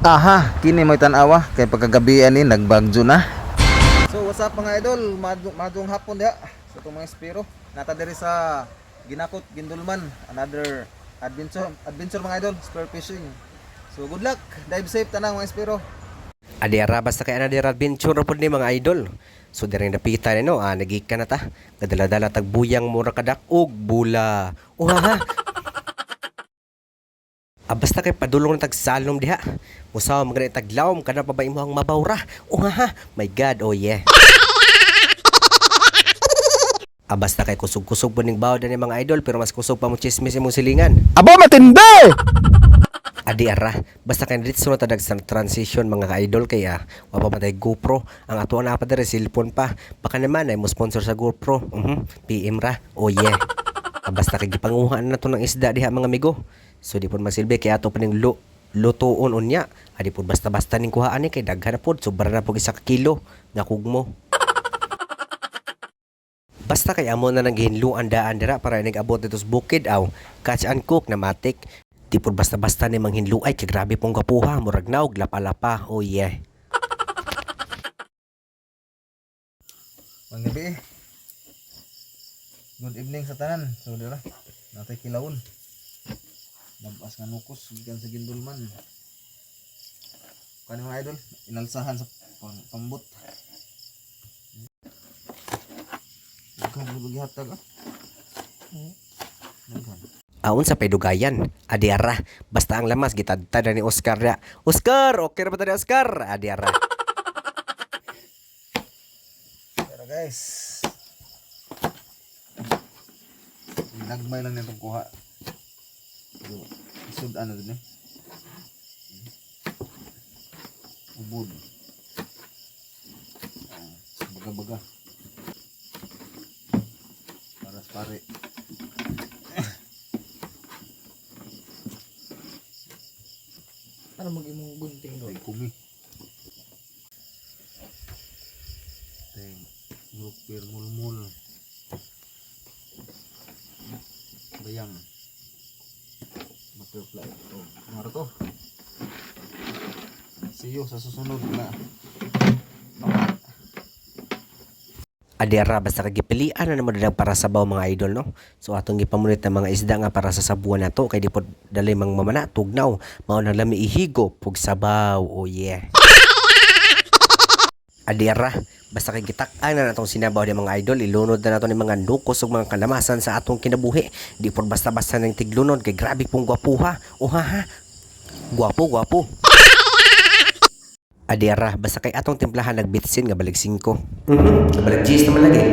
Aha, kini mo'y tanawa kay pagkagabi ani nagbagyo na. So what's up mga idol, madung hapon diha sa itong mga espiro. Nata diri sa Ginakot, Gindulman, another adventure mga idol, spear fishing. So good luck, dive safe tanang mga espiro. Adi arabas na kay another adventure po ni mga idol. So diri napita ni no, nagikan na ta. Kadala-dala tagbuyang mura kadak og bula. Ha. Basta kay padulong na tagsalom diha. Usaw magani taglawom kana pa ba imong mabawra? Ha. My God, oh yeah. Basta kay kusog-kusog po ning bawd ni mga idol pero mas kusog pa mo chismis imong silingan. Aba matindi! Adi ara, basta kay dito sunod tadag sa transition mga ka-idol kaya wa pa matay GoPro. Ang ato na pa diri cellphone pa. Baka naman ay mo sponsor sa GoPro. PM ra. Oh yeah. Basta kay gipanguhaan na to ng isda diha mga amigo. So di pud masilbi kay ato pa ning lutuon unya. Adi pud basta-basta ning kuhaan ni kay daghan na pud sobra na pud 1 kilo nga kugmo. Basta kay amo na nang gihinluan daan dira para nag-abot dito sa bukid aw catch and cook na matik. Di pud basta-basta ni manghinluay kay grabe pong kapuha murag naog lapa-lapa. Oh yeah. Magabi. Good evening sa tanan. So dira natay kilawon. Labas nga nukos gikan sa Gindulman. Kani mga idol, inalsahan sa pambot. Daghan bagi hatag ah. Daghan. Aun sa pedugayan, adi ara, basta ang lamas gitadtada ni Oscar ya. Oscar, okay ra ba ta ni Oscar? Adi ara. Pero guys, nagmay lang nitong kuha. So, isod ano din eh. Ubod. Baga-baga. Paras pare. Ano mag-imong gunting doon? Tay kumi. Tay grupir mulmul. Bayang. Butterfly. Oh, maro to. See you sa susunod na. Adi ara, basta kagipilian na naman dadag para sa baw mga idol no. So atong gipamunit ng mga isda nga para sa sabuan nato kay di pod dali mang mamana tugnaw. Mao na lami ihigo pug sabaw. Oh yeah. Adi ara, basta kay gitak-an na natong sinabaw ni mga idol, ilunod na nato ni mga nukos ug mga kalamasan sa atong kinabuhi. Di pod basta-basta nang tiglunod kay grabe pong gwapuha. Ha. Gwapo. Adi ara, basta kay atong timplahan nagbitsin nga balik 5. Balik 10 naman lagi.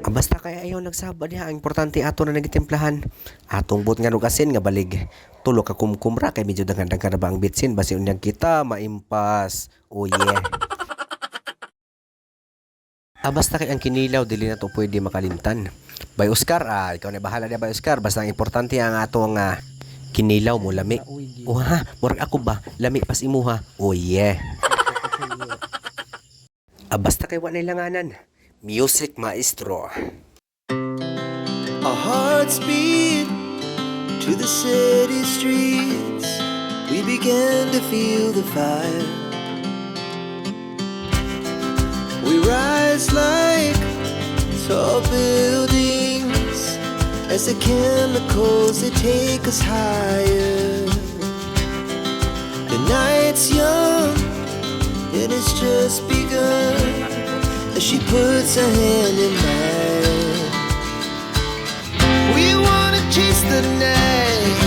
Basta kay ayaw nagsaba diha, ang importante ato na nagitimplahan. Atong but nga nugasin nga balig 3 ka kumkumra kay medyo daghan-daghan na ba ang bitsin basi unyang kita maimpas. Oh yeah. Basta kay ang kinilaw dili na to pwede makalimtan. Bay Oscar, ikaw na bahala na Bay Oscar. Basta ang importante ang atong kinilaw mo lami. Ha, murag ako ba lami pas imuha. Oh yeah. Basta kay wanay langanan. Music Maestro. Our hearts beat to the city streets. We began to feel the fire. We rise like tall buildings as the chemicals they take us higher. The night's young, it has just begun as she puts her hand in mine. We wanna chase the night,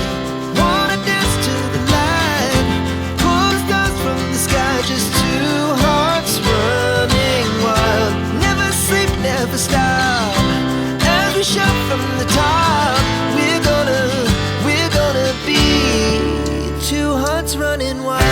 wanna dance to the light, pull the stars from the sky, just two hearts running wild. Never sleep, never stop, as we shout from the top. We're gonna be two hearts running wild.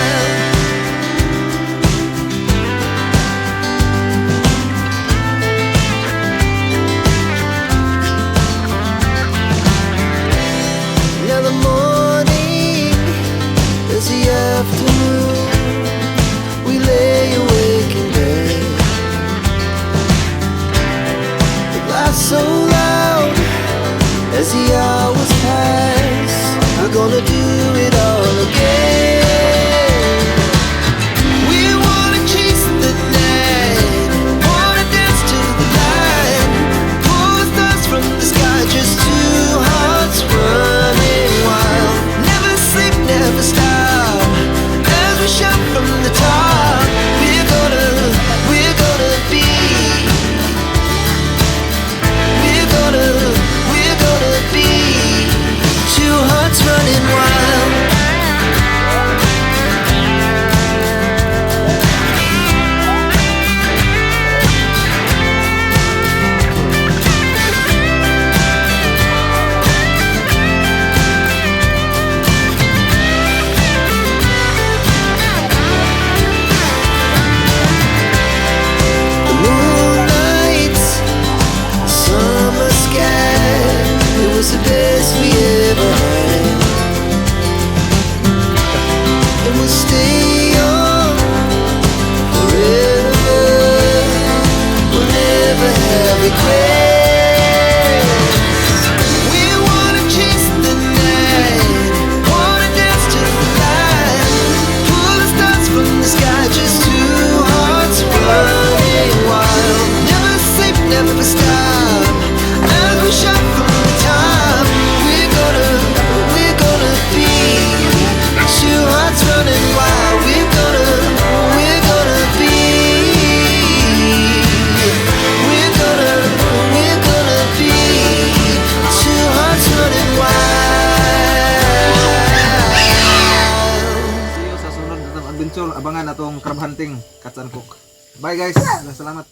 abangan atong crab hunting, catch and cook. Bye guys. Salamat.